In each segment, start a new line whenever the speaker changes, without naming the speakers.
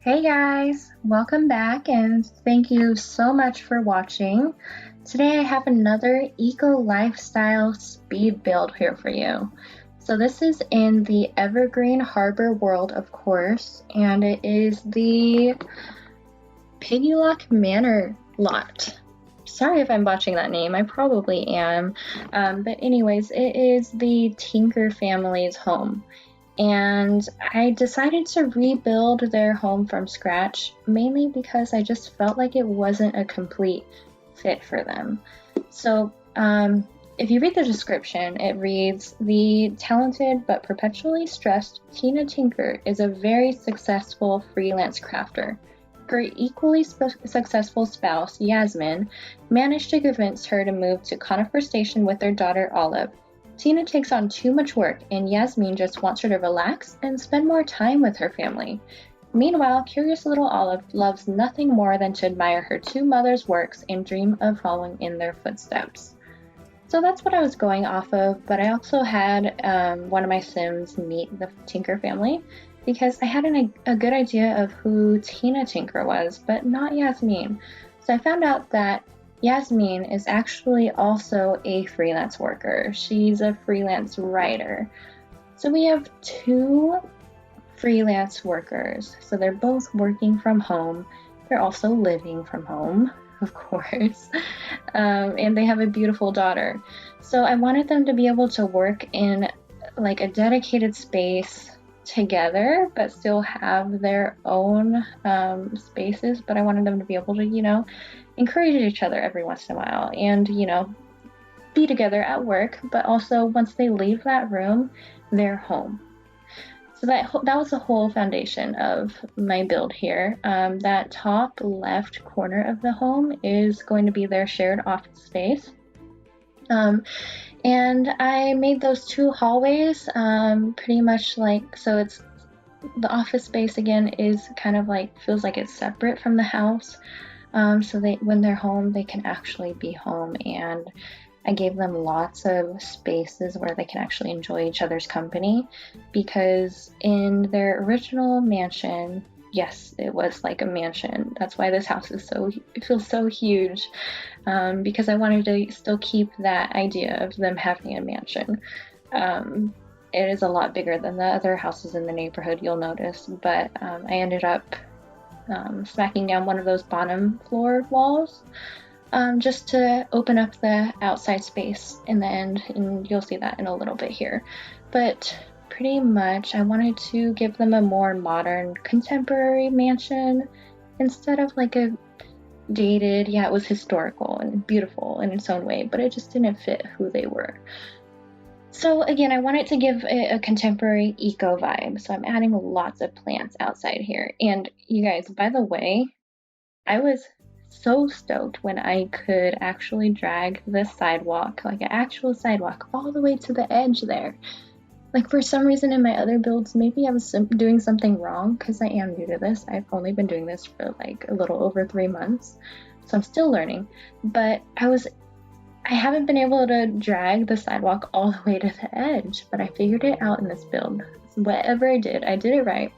Hey guys, welcome back and thank you so much for watching. Today I have another eco lifestyle speed build here for you. So this is in the Evergreen Harbor world, of course, and it is the Pigulock Manor lot. Sorry if I'm botching that name, I probably am. But anyways, it is the Tinker family's home. And I decided to rebuild their home from scratch, mainly because I just felt like it wasn't a complete fit for them. So if you read the description, it reads, "The talented but perpetually stressed Tina Tinker is a very successful freelance crafter. Her equally successful spouse, Yasemin, managed to convince her to move to Conifer Station with their daughter, Olive. Tina takes on too much work, and Yasemin just wants her to relax and spend more time with her family. Meanwhile, curious little Olive loves nothing more than to admire her two mothers' works and dream of following in their footsteps." So that's what I was going off of, but I also had one of my Sims meet the Tinker family because I had a good idea of who Tina Tinker was, but not Yasemin. So I found out that Yasemin is actually also a freelance worker. She's a freelance writer. So we have two freelance workers. So they're both working from home. They're also living from home, of course. And they have a beautiful daughter. So I wanted them to be able to work in like a dedicated space together, but still have their own spaces. But I wanted them to be able to, encourage each other every once in a while and, be together at work, but also once they leave that room, they're home. So that was the whole foundation of my build here. That top left corner of the home is going to be their shared office space. And I made those two hallways pretty much so it's the office space again is kind of feels like it's separate from the house. So when they're home, they can actually be home, and I gave them lots of spaces where they can actually enjoy each other's company, because in their original mansion, yes, it was like a mansion. That's why this house it feels so huge, because I wanted to still keep that idea of them having a mansion. It is a lot bigger than the other houses in the neighborhood, you'll notice, but I ended up smacking down one of those bottom floor walls just to open up the outside space in the end, and you'll see that in a little bit here. But pretty much I wanted to give them a more modern, contemporary mansion instead of like a dated, yeah, it was historical and beautiful in its own way, but it just didn't fit who they were. So again, I wanted to give it a contemporary eco vibe, so I'm adding lots of plants outside here. And you guys, by the way, I was so stoked when I could actually drag the sidewalk, like an actual sidewalk, all the way to the edge there. Like for some reason in my other builds, maybe I was doing something wrong, because I am new to this. I've only been doing this for like a little over 3 months, so I'm still learning. But I haven't been able to drag the sidewalk all the way to the edge, but I figured it out in this build. Whatever I did it right.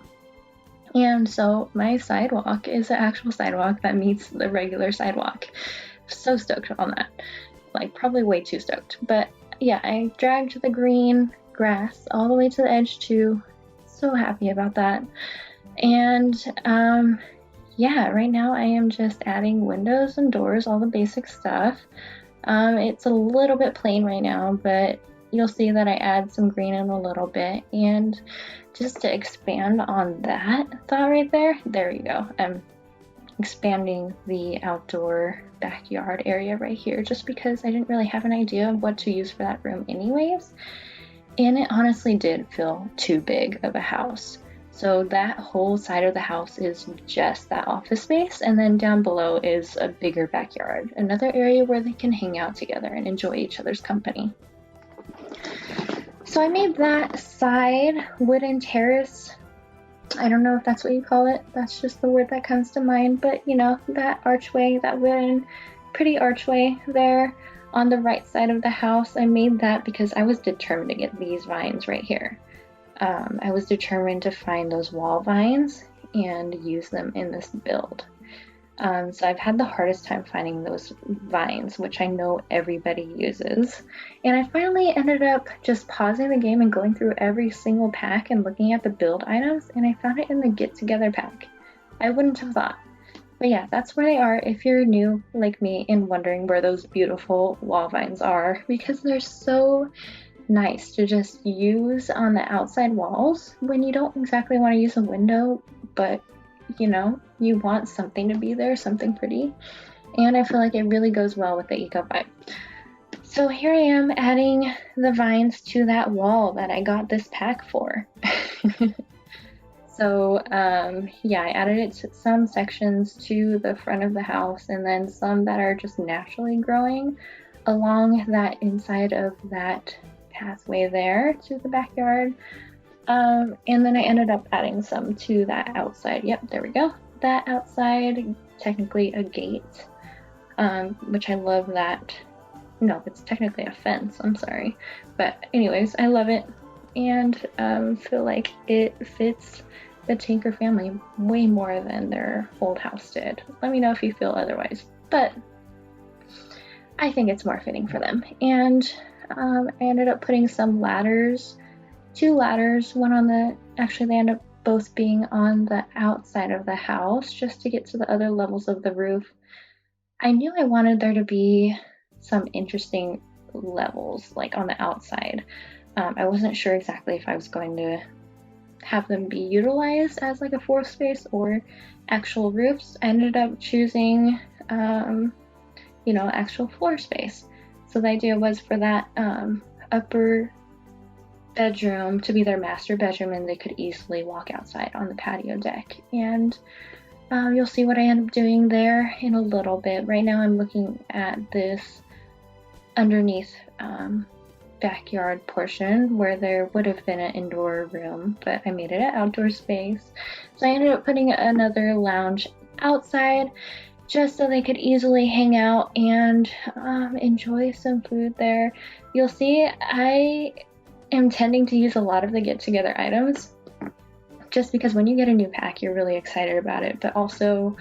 And so my sidewalk is an actual sidewalk that meets the regular sidewalk. So stoked on that. Like probably way too stoked. But yeah, I dragged the green grass all the way to the edge too. So happy about that. And yeah, right now I am just adding windows and doors, all the basic stuff. It's a little bit plain right now, but you'll see that I add some green in a little bit. And just to expand on that thought right there you go. I'm expanding the outdoor backyard area right here just because I didn't really have an idea of what to use for that room anyways. And it honestly did feel too big of a house. So that whole side of the house is just that office space, and then down below is a bigger backyard, another area where they can hang out together and enjoy each other's company. So I made that side wooden terrace. I don't know if that's what you call it. That's just the word that comes to mind, but that archway, that wooden pretty archway there on the right side of the house, I made that because I was determined to get these vines right here. I was determined to find those wall vines, and use them in this build. So I've had the hardest time finding those vines, which I know everybody uses. And I finally ended up just pausing the game and going through every single pack and looking at the build items, and I found it in the Get Together pack. I wouldn't have thought. But yeah, that's where they are if you're new like me and wondering where those beautiful wall vines are, because they're so nice to just use on the outside walls when you don't exactly want to use a window, but you know, you want something to be there, something pretty. And I feel like it really goes well with the eco vibe. So here I am adding the vines to that wall that I got this pack for. So yeah, I added it to some sections to the front of the house, and then some that are just naturally growing along that inside of that pathway there to the backyard. And then I ended up adding some to that outside. Yep, there we go. That outside, technically a gate, which I love that. No, it's technically a fence, I'm sorry. But anyways, I love it and feel like it fits the Tinker family way more than their old house did. Let me know if you feel otherwise. But I think it's more fitting for them. And I ended up putting some ladders, 2 ladders, one on the, actually they end up both being on the outside of the house just to get to the other levels of the roof. I knew I wanted there to be some interesting levels like on the outside. I wasn't sure exactly if I was going to have them be utilized as like a floor space or actual roofs. I ended up choosing you know, actual floor space. So the idea was for that upper bedroom to be their master bedroom, and they could easily walk outside on the patio deck. And you'll see what I end up doing there in a little bit. Right now I'm looking at this underneath backyard portion where there would have been an indoor room, but I made it an outdoor space. So I ended up putting another lounge outside just so they could easily hang out and enjoy some food there. You'll see I am tending to use a lot of the get together items just because when you get a new pack, you're really excited about it, but also,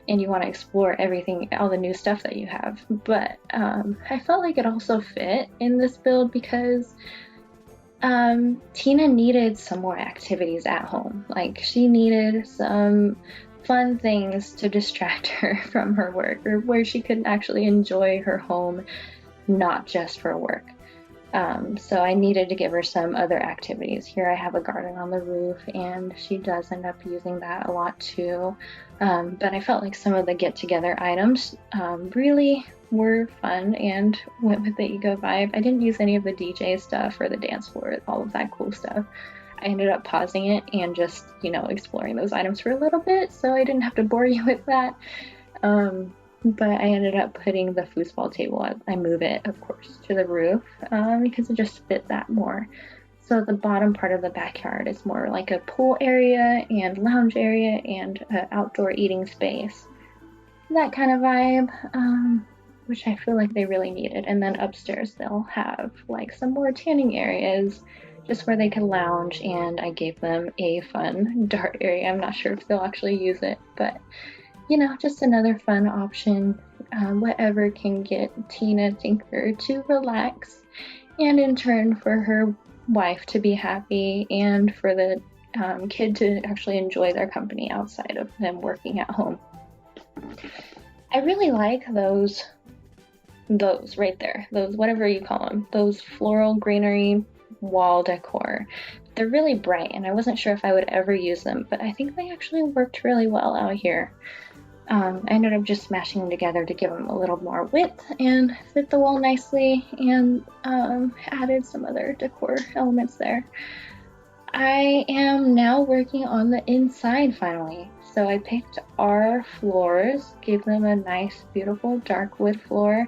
and you want to explore everything, all the new stuff that you have. But I felt like it also fit in this build because Tina needed some more activities at home. Like she needed some fun things to distract her from her work, or where she could actually enjoy her home, not just for work. So I needed to give her some other activities. Here I have a garden on the roof, and she does end up using that a lot too. But I felt like some of the get-together items really were fun and went with the ego vibe. I didn't use any of the DJ stuff or the dance floor, all of that cool stuff. I ended up pausing it and just, you know, exploring those items for a little bit, so I didn't have to bore you with that. But I ended up putting the foosball table, I move it, of course, to the roof because it just fit that more. So the bottom part of the backyard is more like a pool area and lounge area and an outdoor eating space. That kind of vibe, which I feel like they really needed. And then upstairs they'll have like some more tanning areas just where they can lounge, and I gave them a fun dart area. I'm not sure if they'll actually use it, but you know, just another fun option, whatever can get Tina Tinker to relax, and in turn for her wife to be happy, and for the kid to actually enjoy their company outside of them working at home. I really like those right there, those whatever you call them, those floral greenery wall decor. They're really bright, and I wasn't sure if I would ever use them, but I think they actually worked really well out here. I ended up just smashing them together to give them a little more width and fit the wall nicely, and added some other decor elements there. I am now working on the inside finally. So I picked our floors, gave them a nice, beautiful dark wood floor,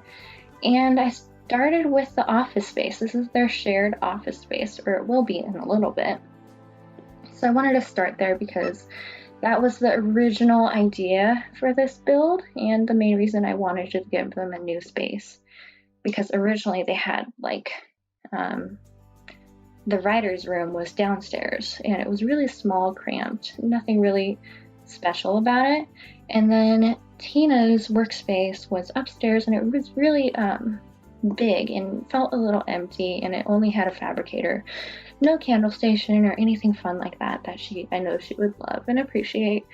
and I started with the office space. This is their shared office space, or it will be in a little bit. So I wanted to start there because that was the original idea for this build, and the main reason I wanted to give them a new space. Because originally they had like, the writer's room was downstairs, and it was really small, cramped, nothing really special about it. And then Tina's workspace was upstairs, and it was really big and felt a little empty, and it only had a fabricator, no candle station or anything fun like that I know she would love and appreciate.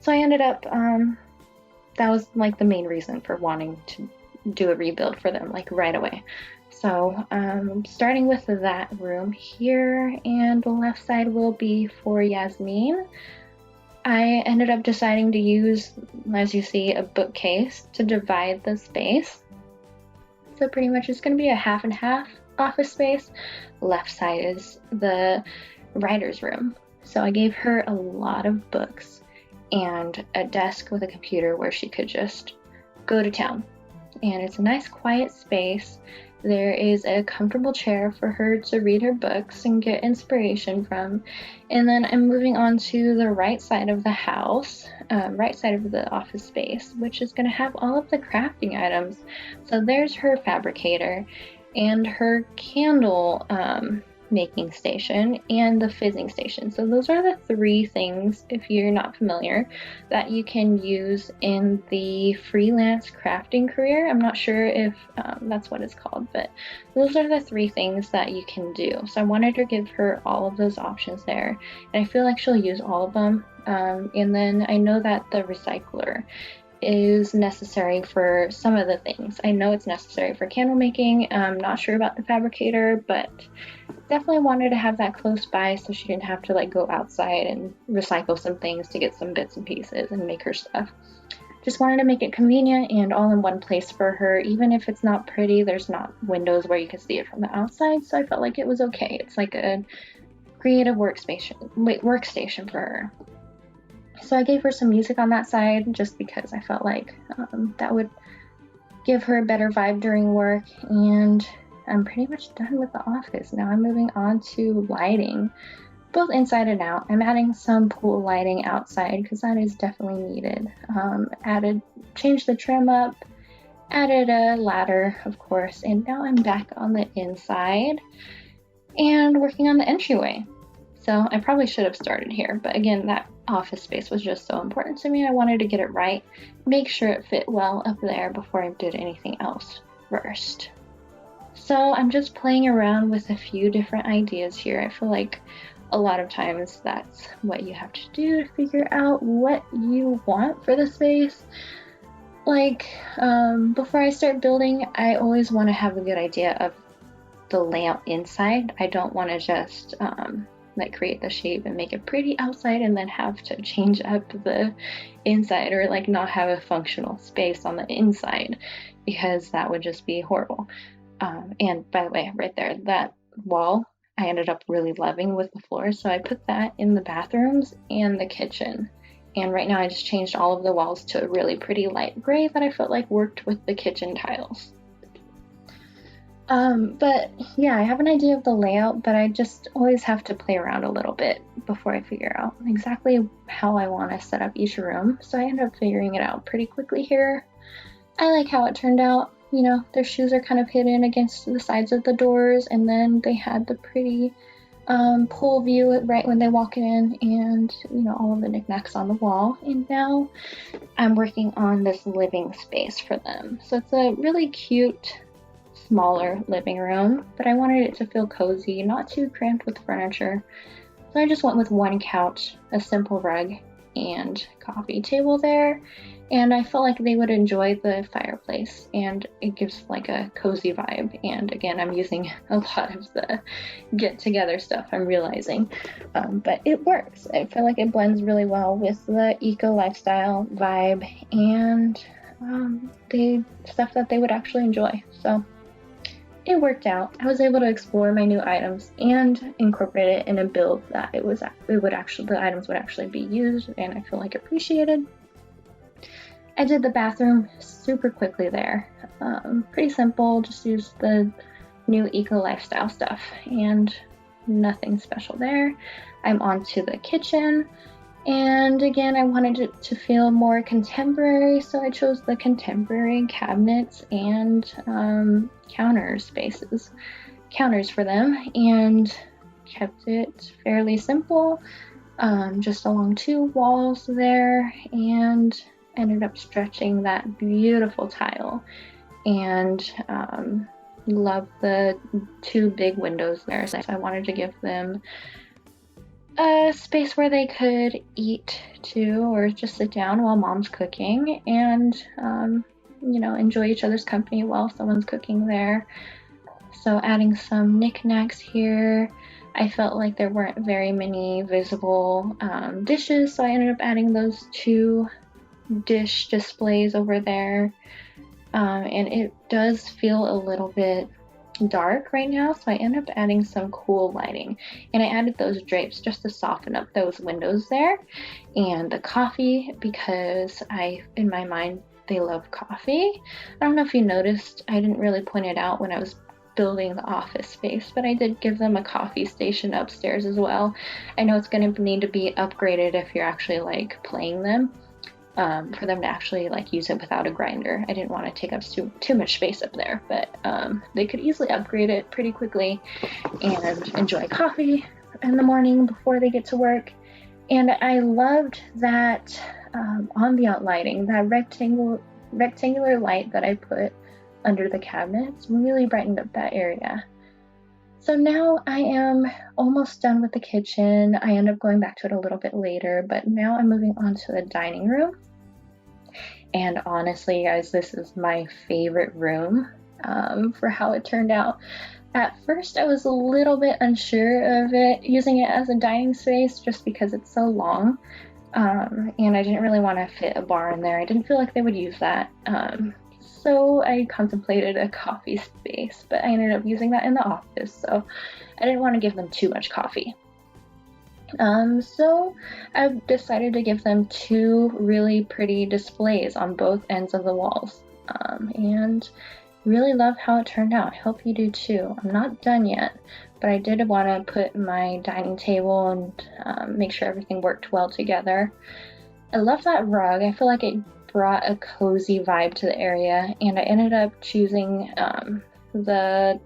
So I ended up that was like the main reason for wanting to do a rebuild for them, like right away. So starting with that room here, and the left side will be for Yasemin. I ended up deciding to use, as you see, a bookcase to divide the space. So pretty much it's going to be a half and half office space. Left side is the writer's room. So I gave her a lot of books and a desk with a computer where she could just go to town. And it's a nice quiet space. There is a comfortable chair for her to read her books and get inspiration from. And then I'm moving on to the right side of the house, right side of the office space, which is going to have all of the crafting items. So there's her fabricator and her candle making station and the fizzing station. So those are the three things, if you're not familiar, that you can use in the freelance crafting career. I'm not sure if that's what it's called, but those are the three things that you can do. So I wanted to give her all of those options there, and I feel like she'll use all of them. And then I know that the recycler is necessary for some of the things. I know it's necessary for candle making. I'm not sure about the fabricator, but definitely wanted to have that close by so she didn't have to like go outside and recycle some things to get some bits and pieces and make her stuff. Just wanted to make it convenient and all in one place for her. Even if it's not pretty, there's not windows where you can see it from the outside, so I felt like it was okay. It's like a creative workstation for her. So I gave her some music on that side just because I felt like that would give her a better vibe during work. And I'm pretty much done with the office. Now I'm moving on to lighting, both inside and out. I'm adding some pool lighting outside because that is definitely needed. Changed the trim up, added a ladder, of course, and now I'm back on the inside and working on the entryway. So I probably should have started here, but again, that office space was just so important to me. I wanted to get it right, make sure it fit well up there before I did anything else first. So I'm just playing around with a few different ideas here. I feel like a lot of times that's what you have to do to figure out what you want for the space. Like before I start building, I always want to have a good idea of the layout inside. I don't want to just like create the shape and make it pretty outside and then have to change up the inside, or like not have a functional space on the inside, because that would just be horrible. And by the way, right there, that wall I ended up really loving with the floor, so I put that in the bathrooms and the kitchen. And right now I just changed all of the walls to a really pretty light gray that I felt like worked with the kitchen tiles. But yeah, I have an idea of the layout, but I just always have to play around a little bit before I figure out exactly how I want to set up each room. So I ended up figuring it out pretty quickly here. I like how it turned out. You know, their shoes are kind of hidden against the sides of the doors, and then they had the pretty pool view right when they walk in, and you know, all of the knickknacks on the wall. And now I'm working on this living space for them. So it's a really cute, smaller living room, but I wanted it to feel cozy, not too cramped with furniture. So I just went with one couch, a simple rug, and coffee table there. And I felt like they would enjoy the fireplace, and it gives like a cozy vibe. And again, I'm using a lot of the get together stuff, I'm realizing, but it works. I feel like it blends really well with the eco lifestyle vibe and the stuff that they would actually enjoy. So it worked out. I was able to explore my new items and incorporate it in a build that the items would actually be used and I feel like appreciated. I did the bathroom super quickly there. Pretty simple, just used the new eco lifestyle stuff and nothing special there. I'm on to the kitchen, and again, I wanted it to feel more contemporary, so I chose the contemporary cabinets and counters for them, and kept it fairly simple. just along 2 walls there, and ended up stretching that beautiful tile, and love the 2 big windows there. So I wanted to give them a space where they could eat too, or just sit down while mom's cooking, and enjoy each other's company while someone's cooking there. So adding some knickknacks here. I felt like there weren't very many visible dishes, so I ended up adding those 2 dish displays over there. And it does feel a little bit dark right now, so I ended up adding some cool lighting, and I added those drapes just to soften up those windows there, and the coffee, because in my mind, they love coffee. I don't know if you noticed, I didn't really point it out when I was building the office space, but I did give them a coffee station upstairs as well. I know it's going to need to be upgraded if you're actually like playing them, for them to actually like use it without a grinder. I didn't want to take up too much space up there, but they could easily upgrade it pretty quickly and enjoy coffee in the morning before they get to work. And I loved that ambient lighting, that rectangular light that I put under the cabinets really brightened up that area. So now I am almost done with the kitchen. I end up going back to it a little bit later, but now I'm moving on to the dining room. And honestly, guys, this is my favorite room for how it turned out. At first, I was a little bit unsure of it, using it as a dining space just because it's so long. And I didn't really want to fit a bar in there. I didn't feel like they would use that. So I contemplated a coffee space, but I ended up using that in the office, so I didn't want to give them too much coffee. So I decided to give them 2 really pretty displays on both ends of the walls, and really love how it turned out. I hope you do too. I'm not done yet, but I did want to put my dining table and make sure everything worked well together. I love that rug. I feel like it brought a cozy vibe to the area, and I ended up choosing the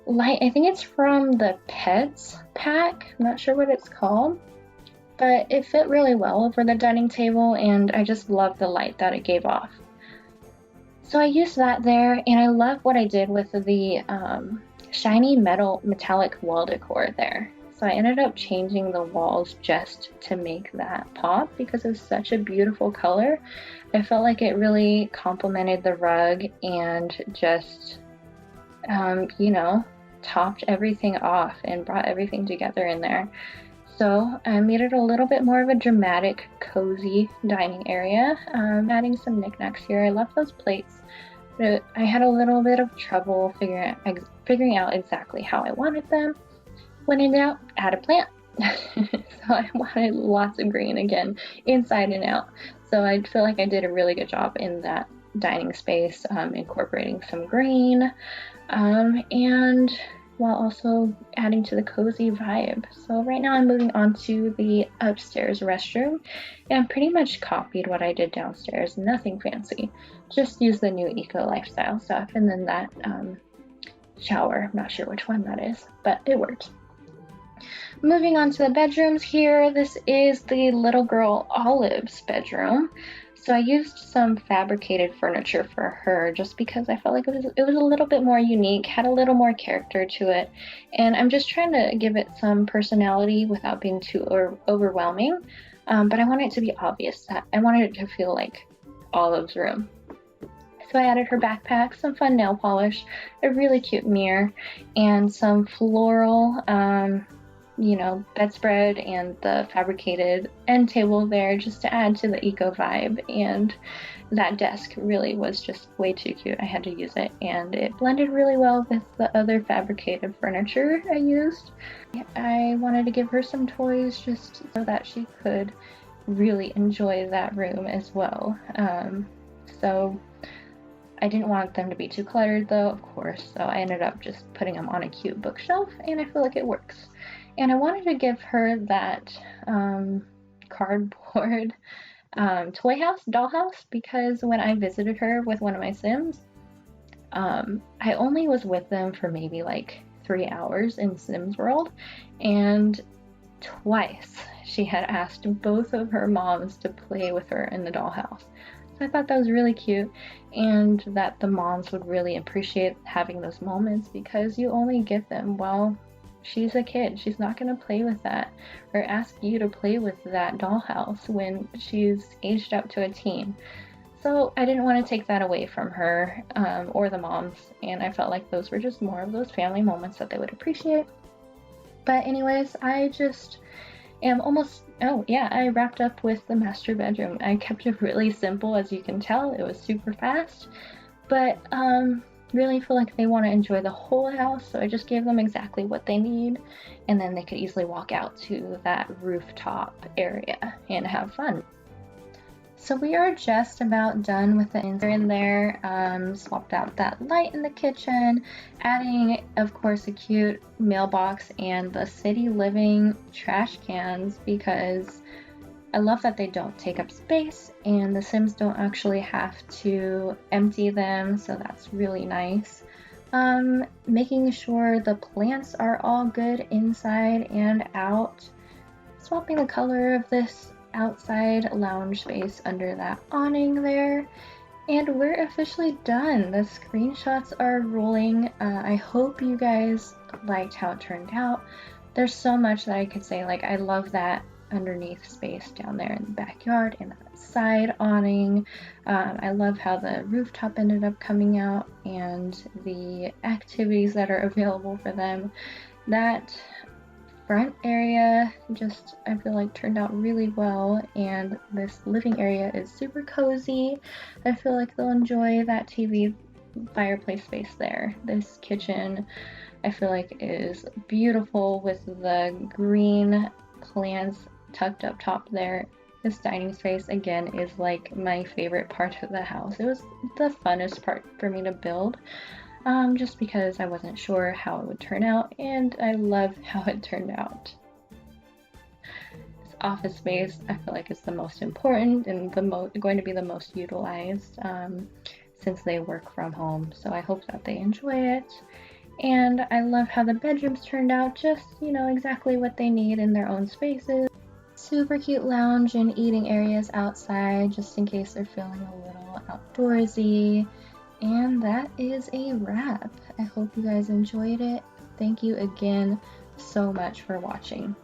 light. I think it's from the Pets pack. I'm not sure what it's called, but it fit really well over the dining table, and I just love the light that it gave off. So I used that there, and I love what I did with the shiny metallic wall decor there. So I ended up changing the walls just to make that pop because it was such a beautiful color. I felt like it really complemented the rug and just, topped everything off and brought everything together in there. So I made it a little bit more of a dramatic, cozy dining area, adding some knickknacks here. I love those plates, but I had a little bit of trouble figuring out exactly how I wanted them. When in doubt, add a plant. So I wanted lots of green again, inside and out. So I feel like I did a really good job in that dining space, incorporating some green, and while also adding to the cozy vibe. So right now I'm moving on to the upstairs restroom, and pretty much copied what I did downstairs. Nothing fancy, just use the new eco lifestyle stuff, and then that shower. I'm not sure which one that is, but it worked. Moving on to the bedrooms here, this is the little girl Olive's bedroom. So I used some fabricated furniture for her just because I felt like it was a little bit more unique, had a little more character to it, and I'm just trying to give it some personality without being too overwhelming, but I want it to be obvious. That I wanted it to feel like Olive's room. So I added her backpack, some fun nail polish, a really cute mirror, and some floral bedspread and the fabricated end table there just to add to the eco vibe. And that desk really was just way too cute. I had to use it, and it blended really well with the other fabricated furniture I used. I wanted to give her some toys just so that she could really enjoy that room as well. So I didn't want them to be too cluttered though, of course, so I ended up just putting them on a cute bookshelf, and I feel like it works. And I wanted to give her that cardboard dollhouse, because when I visited her with one of my Sims, I only was with them for maybe like 3 hours in Sims World, and twice she had asked both of her moms to play with her in the dollhouse. So I thought that was really cute, and that the moms would really appreciate having those moments because you only get them while she's a kid. She's not going to play with that or ask you to play with that dollhouse when she's aged up to a teen. So I didn't want to take that away from her or the moms, and I felt like those were just more of those family moments that they would appreciate. But anyways, I just am almost, oh yeah, I wrapped up with the master bedroom. I kept it really simple, as you can tell. It was super fast, but really feel like they want to enjoy the whole house, so I just gave them exactly what they need, and then they could easily walk out to that rooftop area and have fun. So we are just about done with the insert in there. Swapped out that light in the kitchen, adding, of course, a cute mailbox and the city living trash cans because I love that they don't take up space and the Sims don't actually have to empty them, so that's really nice. Making sure the plants are all good inside and out. Swapping the color of this outside lounge space under that awning there. And we're officially done. The screenshots are rolling. I hope you guys liked how it turned out. There's so much that I could say. Like, I love that underneath space down there in the backyard and that side awning. I love how the rooftop ended up coming out and the activities that are available for them. That front area just, I feel like, turned out really well, and this living area is super cozy. I feel like they'll enjoy that TV fireplace space there. This kitchen, I feel like, is beautiful with the green plants tucked up top there. This dining space, again, is like my favorite part of the house. It was the funnest part for me to build. Just because I wasn't sure how it would turn out, and I love how it turned out. This office space, I feel like, is the most important and going to be the most utilized since they work from home, so I hope that they enjoy it. And I love how the bedrooms turned out, just, you know, exactly what they need in their own spaces. Super cute lounge and eating areas outside, just in case they're feeling a little outdoorsy. And that is a wrap. I hope you guys enjoyed it. Thank you again so much for watching.